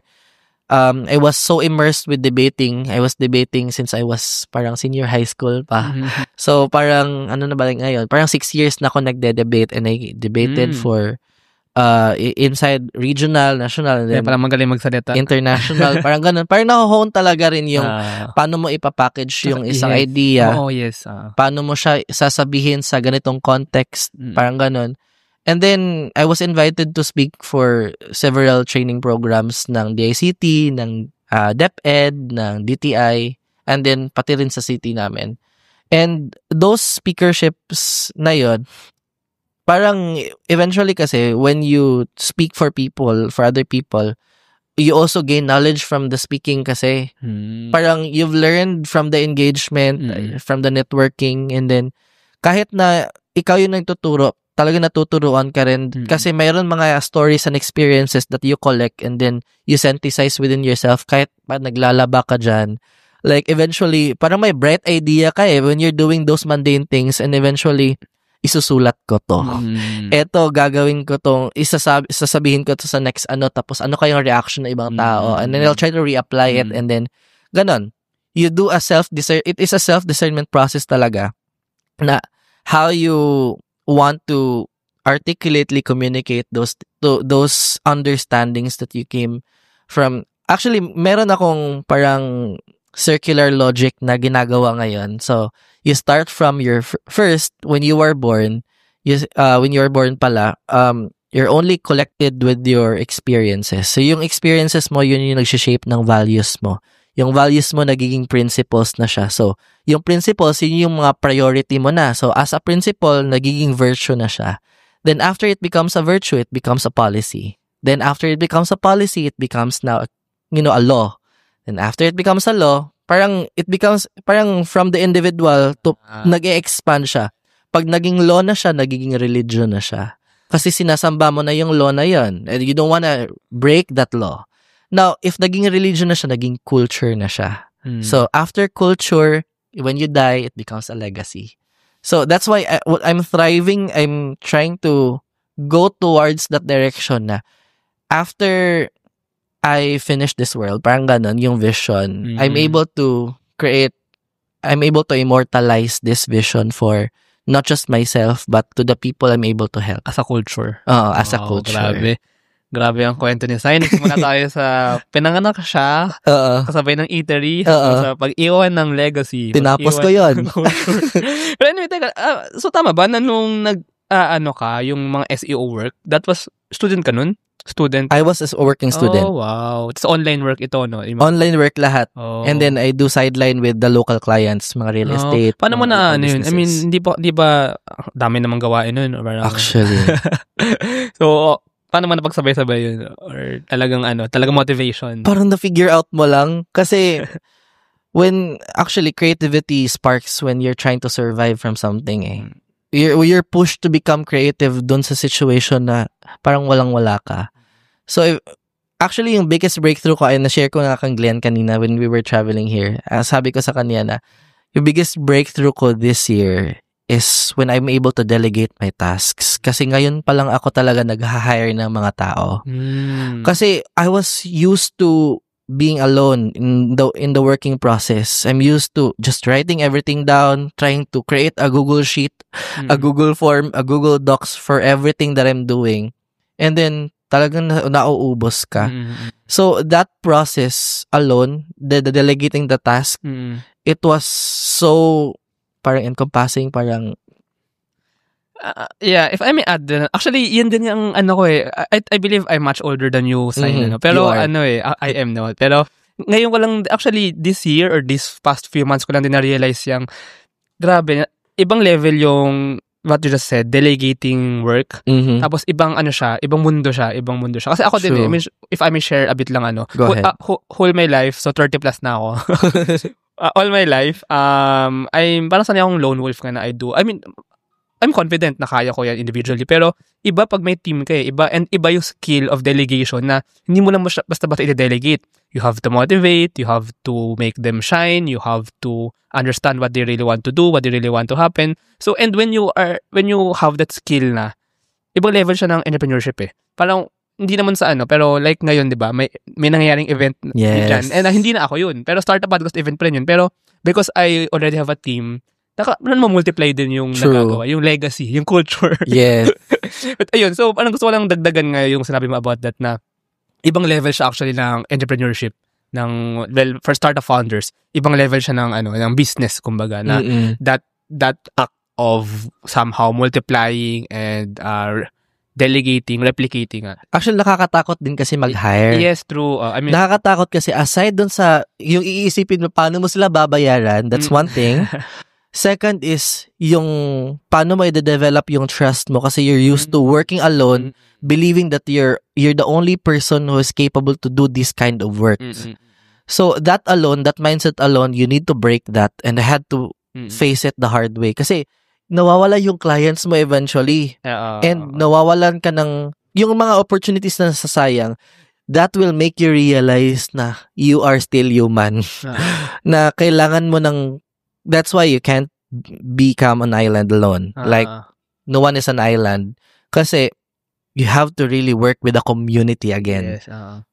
I was so immersed with debating. I was debating since I was parang senior high school pa. So, parang, na ba ngayon? Parang 6 years na ako nagde-debate, and I debated for inside regional, national, and then parang magaling magsalita. International, parang ganun. Parang naho-hone talaga rin yung paano mo ipapackage yung isang idea. Yes. Paano mo siya sasabihin sa ganitong context, parang ganun. And then, I was invited to speak for several training programs ng DICT, ng DepEd, ng DTI, and then pati rin sa city namin. And those speakerships na yun, parang eventually kasi when you speak for people, for other people, you also gain knowledge from the speaking kasi. Parang you've learned from the engagement, from the networking, and then kahit na ikaw yung nagtuturo, talaga natuturuan ka rin kasi mayroon mga stories and experiences that you collect and then you synthesize within yourself kahit pa naglalaba ka dyan. Like eventually, parang may bright idea ka when you're doing those mundane things, and eventually, isusulat ko to. Eto, gagawin ko tong, isasabihin ko to sa next tapos ano kayong reaction ng ibang tao, and then I'll try to reapply it, and then, ganon. You do it is a self-discernment process talaga, na how you want to articulately communicate those understandings that you came from. Actually, meron akong parang circular logic na ginagawa ngayon. So, you start from your first, when you were born, when you were born pala, you're only collected with your experiences. So, yung experiences mo, yun yung nag-shape ng values mo. Yung values mo, nagiging principles na siya. So, yung principles, yun yung mga priority mo na. So, as a principle, nagiging virtue na siya. Then, after it becomes a virtue, it becomes a policy. Then, after it becomes a policy, it becomes now, a law. And after it becomes a law, parang it becomes, parang from the individual to nag-e-expand siya. Pag naging law na siya, nagiging religion na siya. Kasi sinasamba mo na yung law na yun. And you don't wanna break that law. Now, if naging religion na siya, naging culture na siya. So, after culture, when you die, it becomes a legacy. So, that's why I'm thriving, I'm trying to go towards that direction na after I finish this world, parang ganon yung vision. I'm able to create I'm able to immortalize this vision for not just myself, but to the people I'm able to help. As a culture. As a culture. Grabe ang kwento niya. Sign muna tayo sa pinanganak siya, kasabay ng eatery, sa pag-iwan ng legacy. Tinapos ko yun. Pero anyway, teka, so tama ba na nung yung mga SEO work, that was, student ka nun? Student? I was a working student. Oh, wow. It's online work ito, no? Online work lahat. Oh. And then I do sideline with the local clients, mga real estate. Paano mo na yun? I mean, hindi ba dami namang gawain nun? Actually. So, paano mo napagsabay-sabay yun? Or talagang motivation? Parang na-figure out mo lang. Kasi, when actually creativity sparks when you're trying to survive from something eh. You're pushed to become creative dun sa situation na parang walang-wala ka. So, actually, yung biggest breakthrough ko ay na-share ko nga kang Glenn kanina when we were traveling here. Sabi ko sa kanya na, yung biggest breakthrough ko this year is when I'm able to delegate my tasks. Kasi ngayon pa lang ako talaga nag-hire ng mga tao. Kasi I was used to being alone in the working process. I'm used to just writing everything down, trying to create a Google Sheet, a Google Form, a Google Docs for everything that I'm doing. And then, talagang nauubos ka. So, that process alone, the delegating the task, it was so parang encompassing, parang yeah, if I may add, actually, yun din yung ko eh. I believe I'm much older than you, Sign, pero I am no. Pero ngayon ko lang, actually, this year or this past few months ko lang din na-realize yung, grabe, ibang level yung, what you just said, delegating work. Tapos ibang ibang mundo siya. Kasi ako din, I mean, if I may share a bit lang Go ahead. Whole my life, so 30 plus na ako. All my life, I'm parang sanay akong lone wolf nga na I do. I mean, I'm confident na kaya ko yan individually. Pero iba pag may team ka iba yung skill of delegation na hindi mo lang basta-basta i-delegate. You have to motivate, you have to make them shine, you have to understand what they really want to do, what they really want to happen. So, and when you have that skill na, ibang level siya ng entrepreneurship eh. Parang, hindi naman sa pero like ngayon, di ba, may nangyayaring event dyan. And hindi na ako yun. Pero Startup Podcast event pa rin yun. Pero because I already have a team, multiply din yung nagagawa, yung legacy, yung culture. Yes. But ayun, so parang gusto ko lang dagdagan nga yung sinabi mo about that na ibang level siya actually ng entrepreneurship for startup founders, ibang level siya ng business, kumbaga, na that act of somehow multiplying and delegating, replicating. Actually, nakakatakot din kasi mag-hire. Yes, true. I mean, nakakatakot kasi aside dun sa yung iisipin mo paano mo sila babayaran, that's one thing. Second is yung paano mo i-develop yung trust mo kasi you're used to working alone, believing that you're the only person who is capable to do this kind of work. So that mindset alone, you need to break that, and I had to face it the hard way kasi nawawala yung clients mo eventually. And nawawalan ka ng yung mga opportunities na nasasayang. That will make you realize na you are still human. Na kailangan mo ng that's why you can't become an island alone. Like, no one is an island. Kasi, you have to really work with a community again. Yes,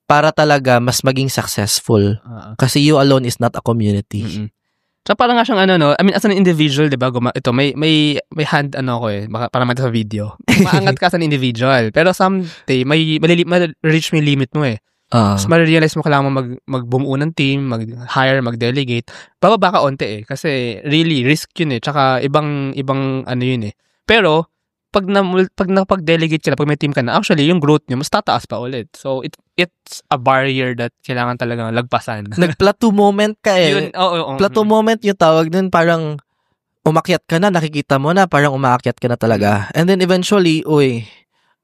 para talaga mas maging successful. Kasi you alone is not a community. So, parang nga siyang I mean, as an individual, di ba, ito, may hand, para mata sa video. Maangat ka as an individual. Pero someday, ma-reach mo yung limit mo eh. Mas ma-realize mo kailangan mo mag-bumuo ng team, mag-hire, mag-delegate. Bababa ka onte eh. Kasi really, risk yun eh. Tsaka ibang yun eh. Pero, pag napag-delegate ka na, pag may team ka na, actually, yung growth nyo, mas tataas pa ulit. So, it's a barrier that kailangan talaga lagpasan. Nag-plateau moment ka eh. Plateau moment yung tawag dun, parang umakyat ka na, nakikita mo na, parang umaakyat ka na talaga. And then eventually,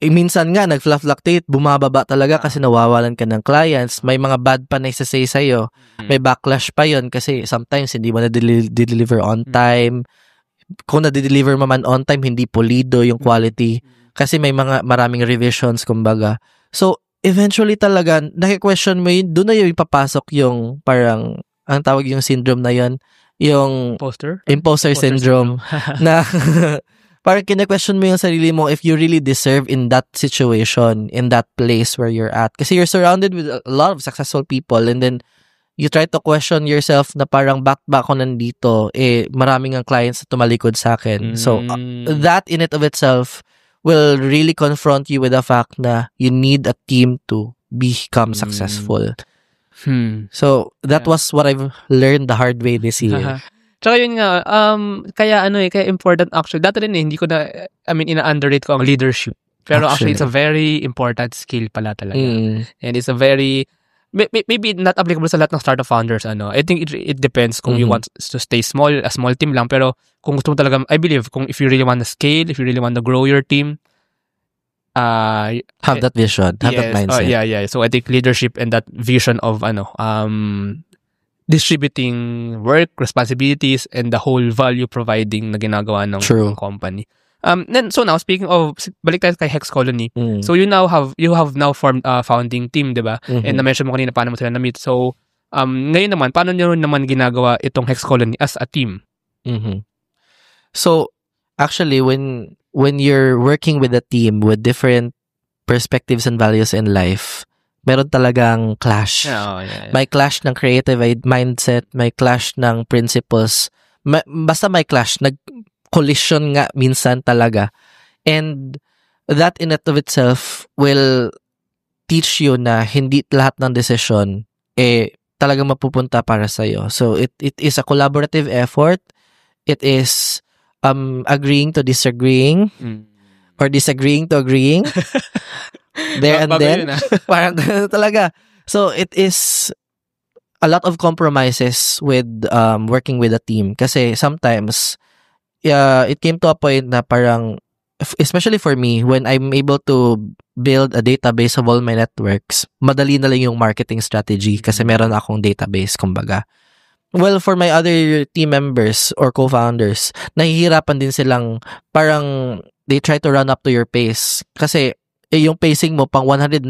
minsan nga, nag-fluctuate, bumababa talaga kasi nawawalan ka ng clients. May mga bad pa na isasay sa'yo. May backlash pa yon kasi sometimes hindi mo na-deliver on time. Kung na-deliver mo man on time, hindi pulido yung quality. Kasi may maraming revisions, kumbaga. So, eventually talaga, naki-question mo yun, doon na yung ipapasok yung parang, ang tawag yung syndrome na yun, yung imposter syndrome. Na parang kina-question mo yung sarili mo if you really deserve in that situation, in that place where you're at. Kasi you're surrounded with a lot of successful people and then you try to question yourself na parang back ako nandito, maraming ang clients na tumalikod sa akin. So, that in it of itself will really confront you with the fact na you need a team to become successful. So, that was what I've learned the hard way this year. Tsaka yun nga, kaya important actually. Dati rin hindi ko ina-underrate ko ang leadership. Pero actually, it's a very important skill pala talaga. And it's a very, maybe not applicable sa lahat ng startup founders. I think it depends kung you want to stay small, a small team lang. Pero kung gusto mo talaga, I believe, if you really want to scale, if you really want to grow your team, have that vision, have that mindset. So I think leadership and that vision of distributing work, responsibilities, and the whole value providing na ginagawa ng company. So now, speaking of, balik tayo kay Hex Colony. So you have now formed a founding team, diba? And na-mention mo kanina paano mo sila na-meet. So, ngayon naman, paano nyo naman ginagawa itong Hex Colony as a team? So, actually, when you're working with a team with different perspectives and values in life, meron talagang clash. May clash ng creative mindset, may clash ng principles. Basta may clash, collision nga minsan talaga. And that in and of itself will teach you na hindi lahat ng decision talagang mapupunta para sa'yo. So it is a collaborative effort. It is agreeing to disagreeing or disagreeing to agreeing. There and then. Parang talaga. So it is a lot of compromises with working with a team. Kasi sometimes it came to a point na parang, especially for me, when I'm able to build a database of all my networks, madali na lang yung marketing strategy kasi meron akong database, kumbaga. Well, for my other team members or co-founders, nahihirapan din silang parang they try to run up to your pace. Kasi yung pacing mo pang 90%,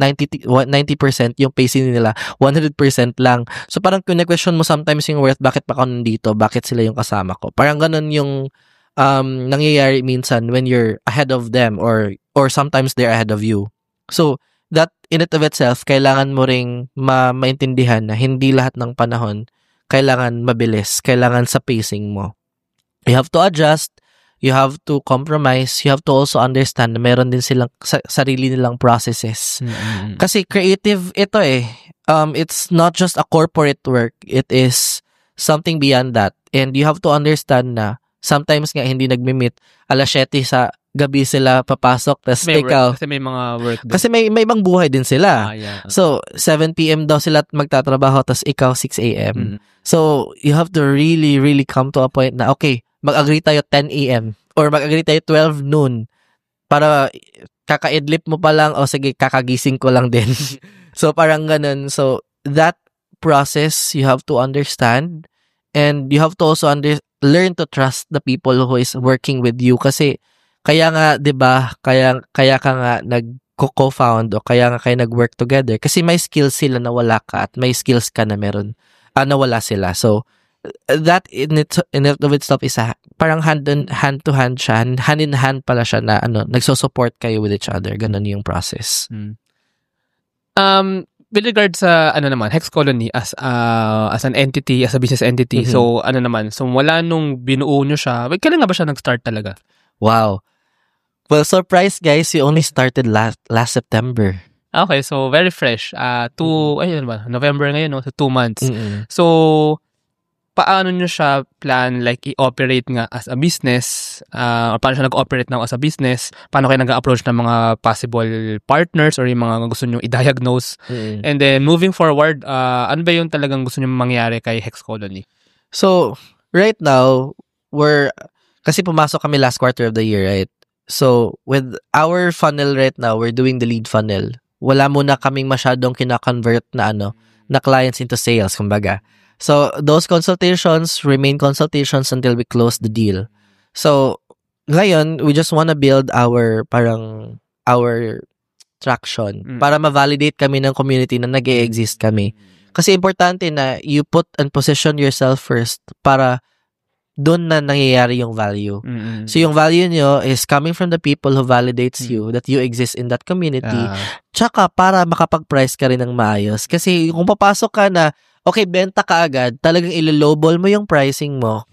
yung pacing nila 100% lang. So parang kine-question mo sometimes yung worth, bakit pa ako nandito? Bakit sila yung kasama ko? Parang ganun yung nangyayari minsan when you're ahead of them or sometimes they're ahead of you. So that in it of itself, kailangan mo ring maintindihan na hindi lahat ng panahon kailangan mabilis, kailangan sa pacing mo. You have to adjust, you have to compromise, you have to also understand na meron din silang sarili nilang processes. Kasi creative ito it's not just a corporate work, it is something beyond that. And you have to understand na sometimes nga hindi nagmi-meet, 7:00 sa gabi sila papasok, tas ikaw. Kasi may mga work din. Kasi may ibang buhay din sila. So, 7 p.m. daw sila magtatrabaho, tas ikaw 6 a.m. So, you have to really, really come to a point na, okay, mag-agree tayo 10 a.m. or mag-agree tayo 12 noon para kaka-idlip mo pa lang, sige, kakagising ko lang din. So, parang ganun. So, that process, you have to understand and you have to also learn to trust the people who is working with you kasi kaya nga, 'di ba, kaya ka nga nag-co-found o kaya nga kayo nag-work together kasi may skills sila na wala ka at may skills ka na meron na wala sila. So that in it of itself is parang hand in hand pala siya na nagso-support kayo with each other. Ganun yung process. With regard sa Hex Colony as an entity, as a business entity. So so wala nung binuo nyo siya. Kailan nga ba siya nag-start talaga? Wow. Well, surprise guys, we only started last September. Okay, so very fresh. November ngayon, no? So 2 months. So, paano nyo siya plan, like, i-operate nga as a business? Or paano siya nag-operate now as a business? Paano kayo nag-approach ng mga possible partners or yung mga gusto nyo i-diagnose? And then, moving forward, ano ba yung talagang gusto nyo mangyari kay Hex Colony? So, right now, kasi pumasok kami last quarter of the year, right? So, with our funnel right now, we're doing the lead funnel. Wala muna kaming masyadong kina-convert na clients into sales, kumbaga. So, those consultations remain consultations until we close the deal. So, ngayon, we just wanna build our traction para ma-validate kami ng community na nag-e-exist kami. Kasi importante na you put and position yourself first para doon na nangyayari yung value. So, yung value nyo is coming from the people who validates you, that you exist in that community. Tsaka, para makapag-price ka rin ng maayos. Kasi, kung papasok ka na, okay, benta ka agad, talagang ilolowball mo yung pricing mo.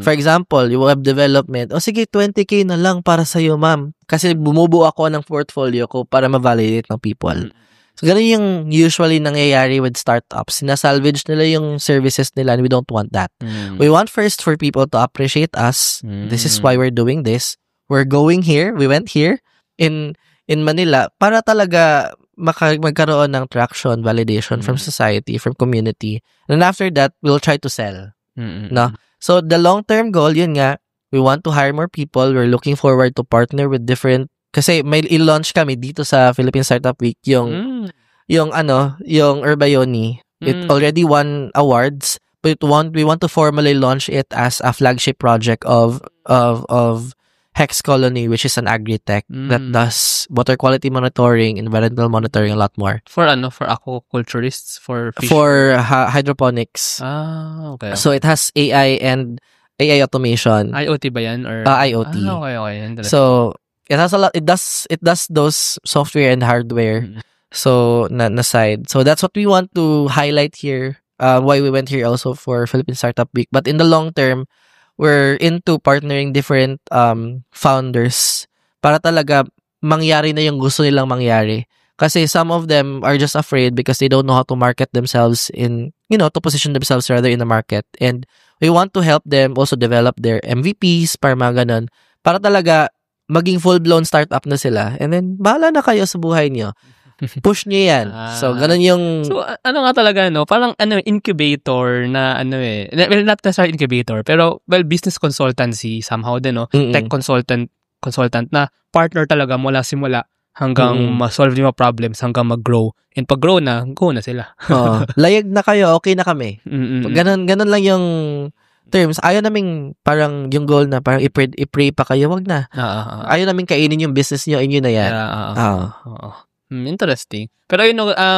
For example, yung web development, sige, 20K na lang para sa'yo, ma'am. Kasi bumubuo ako ng portfolio ko para ma-validate ng people. So, ganun yung usually nangyayari with startups. Sinasalvage nila yung services nila and we don't want that. We want first for people to appreciate us. This is why we're doing this. We're going here. We went here in Manila para talaga magkaroon ng traction, validation from society, from community. And after that, we'll try to sell. No? So, the long-term goal, yun nga, we want to hire more people. We're looking forward to partner with different, kasi may i-launch kami dito sa Philippine Startup Week, yung Urbayoni. It already won awards, but we want to formally launch it as a flagship project of Hex Colony, which is an agri-tech that does water quality monitoring, environmental monitoring, a lot more. For aquaculturists, for fish? For hydroponics. Okay. So it has AI and AI automation. IoT ba yan? Or? IoT. Okay. So it has a lot. It does those software and hardware. So na side. So that's what we want to highlight here. Why we went here also for Philippine Startup Week. But in the long term, we're into partnering different founders para talaga mangyari na yung gusto nilang mangyari. Kasi some of them are just afraid because they don't know how to market themselves to position themselves rather in the market. And we want to help them also develop their MVPs para mga ganun. Para talaga maging full-blown startup na sila. And then, bahala na kayo sa buhay niyo. Push nyo yan. So, ganun yung... So, ano nga talaga, parang incubator na well, not necessarily incubator, pero business consultancy somehow din, Tech consultant na partner talaga mula simula hanggang ma-solve yung mga problems, hanggang mag-grow. And pag grow na, go na sila. Layag na kayo, okay na kami. Ganun lang yung terms. Ayaw naming parang yung goal na parang i-pray pa kayo, wag na. Ayaw naming kainin yung business nyo, inyo na yan. Interesting. Pero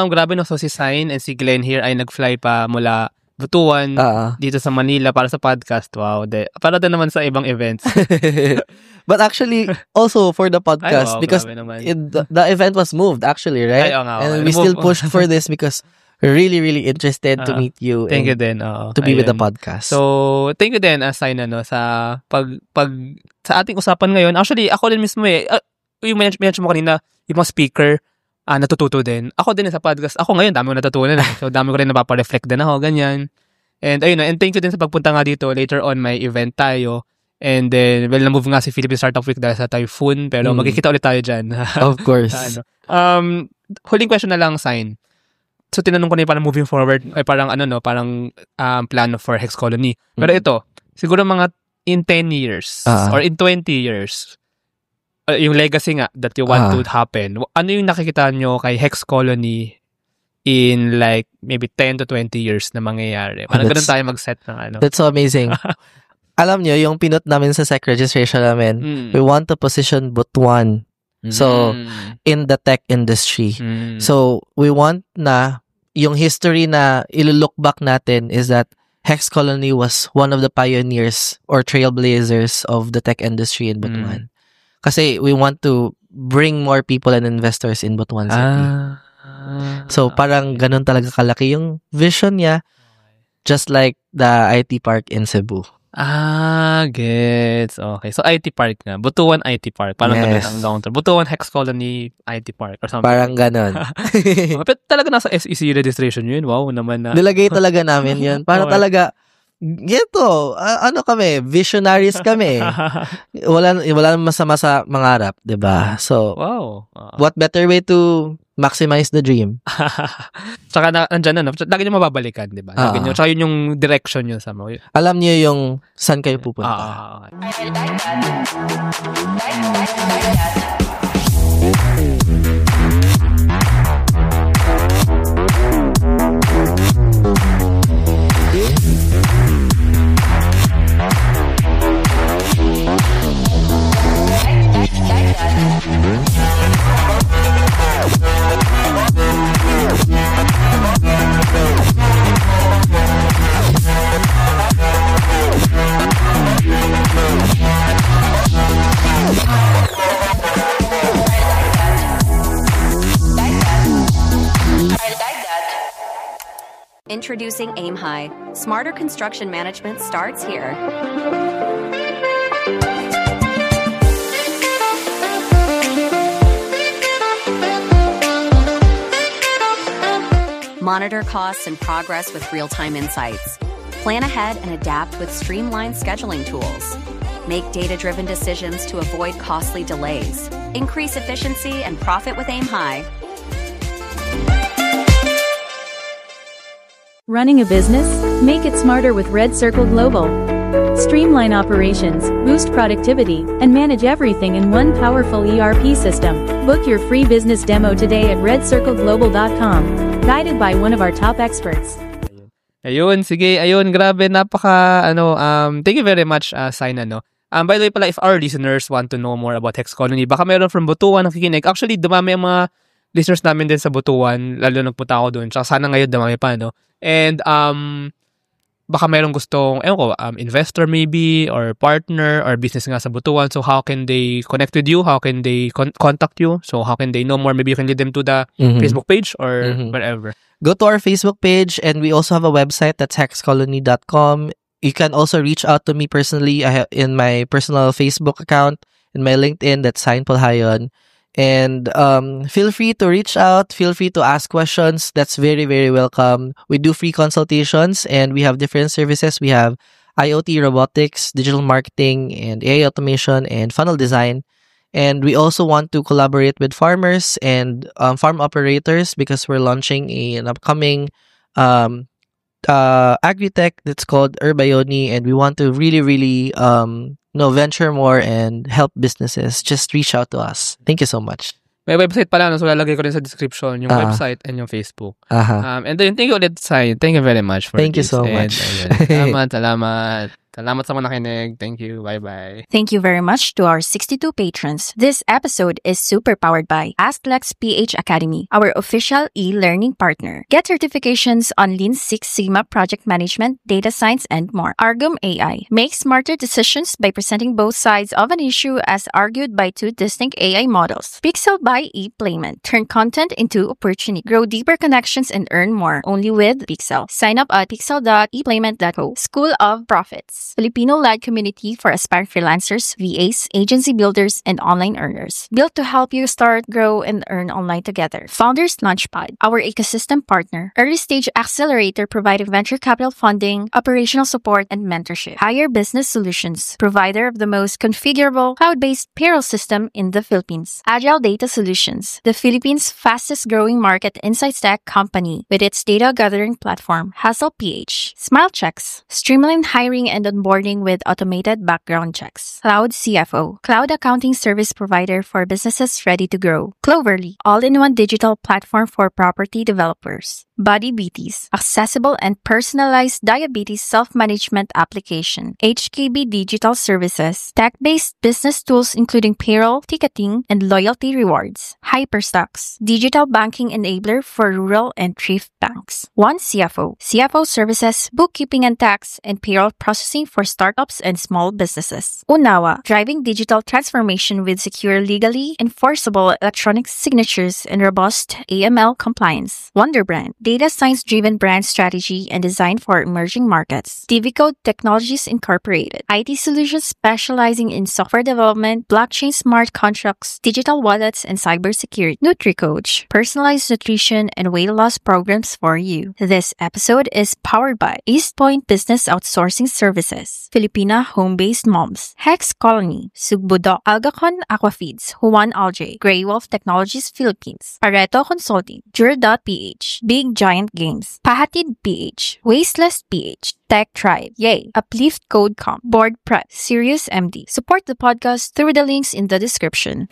grabe so si Sign and si Glenn here ay nag-fly pa mula Butuan dito sa Manila para sa podcast. Wow. Para din naman sa ibang events. But actually, also for the podcast, because the event was moved actually, right? And we still pushed for this because we're really, really interested to meet you. Thank you din. To be with the podcast. So, thank you din, Sign, sa sa ating usapan ngayon. Actually, ako din mismo yung mention mo kanina, yung mga speaker, natututo din. Ako din sa podcast. Ako ngayon, dami ko natutunan. So, dami ko rin napapareflect din ako, ganyan. And ayun, and thank you din sa pagpunta nga dito. Later on, may event tayo. And then, na-move nga si Philippine Startup Week dahil sa typhoon. Pero magkikita ulit tayo dyan. Of course. Huling question na lang, Sign. So, tinanong ko na yung parang moving forward, ay parang plan for Hex Colony. Pero ito, siguro mga in 10 years or in 20 years, yung legacy nga that you want to happen, ano yung nakikita nyo kay Hex Colony in like maybe 10 to 20 years na mangyayari? Parang ganun tayo mag-set ng That's so amazing. Alam nyo, yung pinot namin sa SEC registration namin, we want to position Butuan. So, in the tech industry. So, we want na yung history na ilo-look back natin is that Hex Colony was one of the pioneers or trailblazers of the tech industry in Butuan. Kasi we want to bring more people and investors in Butuan City. So, parang ganun talaga kalaki yung vision niya, just like the IT park in Cebu. Gets. Okay. So, IT park nga. Butuan IT park. Parang ganun ang long term. Butuan Hex Colony IT park or something. Parang ganun. Pero talaga nasa SEC registration yun. Wow naman na. Nilagay talaga namin yun. Para talaga, kami, visionaries kami. Wala namang masama sa mangarap, 'di ba? So, wow. What better way to maximize the dream? Tsaka nandiyan lagi niyo mababalikan, 'di ba? Lagi niyo, tsaka yun yung direction niyo sa mo. Alam niyo yung saan kayo pupunta. Introducing Aim High. Smarter construction management starts here. Monitor costs and progress with real-time insights. Plan ahead and adapt with streamlined scheduling tools. Make data-driven decisions to avoid costly delays. Increase efficiency and profit with Aim High. Running a business? Make it smarter with Red Circle Global. Streamline operations, boost productivity, and manage everything in one powerful ERP system. Book your free business demo today at redcircleglobal.com. Guided by one of our top experts. Ayun, sige, ayun, grabe, thank you very much, Sina, no? By the way pala, if our listeners want to know more about Hex Colony, baka meron from Butuan nakikinig. Actually, dumami ang mga listeners namin din sa Butuan, lalo nagpunta ako doon. Tsaka sana ngayon dumami pa, no? And, baka mayroong gustong, investor maybe, or partner, or business nga sa Butuan. So, how can they connect with you? How can they contact you? So, how can they know more? Maybe you can lead them to the Facebook page or wherever. Go to our Facebook page, and we also have a website that's hexcolony.com. You can also reach out to me personally. I have in my personal Facebook account, in my LinkedIn, that's Sain Polhayon. And feel free to reach out. Feel free to ask questions. That's very, very welcome. We do free consultations, and we have different services. We have IoT, robotics, digital marketing, and AI automation, and funnel design. And we also want to collaborate with farmers and farm operators because we're launching an upcoming agri-tech that's called Herbione, and we want to really, really venture more and help businesses. Just reach out to us. Thank you so much. May website pala, so lalagay ko rin sa description yung website and yung Facebook. And then, thank you ulit, Sai. Thank you very much for Thank this. you so much. Salamat. Salamat sa mga nakinig. Thank you. Bye-bye. Thank you very much to our 62 patrons. This episode is super powered by AskLex PH Academy, our official e-learning partner. Get certifications on Lean Six Sigma project management, data science, and more. Argum AI. Make smarter decisions by presenting both sides of an issue as argued by two distinct AI models. Pixel by ePlayment. Turn content into opportunity. Grow deeper connections and earn more. Only with Pixel. Sign up at pixel.eplayment.co. School of Profits. Filipino-led community for aspiring freelancers, VAs, agency builders, and online earners. Built to help you start, grow, and earn online together. Founders Launchpad, our ecosystem partner. Early stage accelerator providing venture capital funding, operational support, and mentorship. Hire Business Solutions, provider of the most configurable cloud-based payroll system in the Philippines. Agile Data Solutions, the Philippines' fastest-growing market insights tech company with its data gathering platform, HustlePH. SmileChecks, streamline hiring and onboarding with automated background checks. Cloud CFO, cloud accounting service provider for businesses ready to grow. Cloverly, all-in-one digital platform for property developers. Body Beaties, accessible and personalized diabetes self-management application. HKB Digital Services, tech-based business tools including payroll, ticketing, and loyalty rewards. Hyperstocks, digital banking enabler for rural and thrift banks. One CFO, CFO services, bookkeeping and tax, and payroll processing for startups and small businesses. Unawa, driving digital transformation with secure, legally enforceable electronic signatures and robust AML compliance. Wonderbrand, data science-driven brand strategy and design for emerging markets. TVCode Technologies Incorporated, IT solutions specializing in software development, blockchain smart contracts, digital wallets, and cybersecurity. NutriCoach, personalized nutrition and weight loss programs for you. This episode is powered by East Point Business Outsourcing Services, Filipina Home-Based Moms, Hex Colony, Sugbudok, Algacon Aquafeeds, Juan Alje, Grey Wolf Technologies Philippines, Pareto Consulting, Jura.ph, Big Giant Games, Pahatid PH, Wasteless PH, Tech Tribe, Yay, Uplift Code.com, Board Prep, Sirius MD. Support the podcast through the links in the description.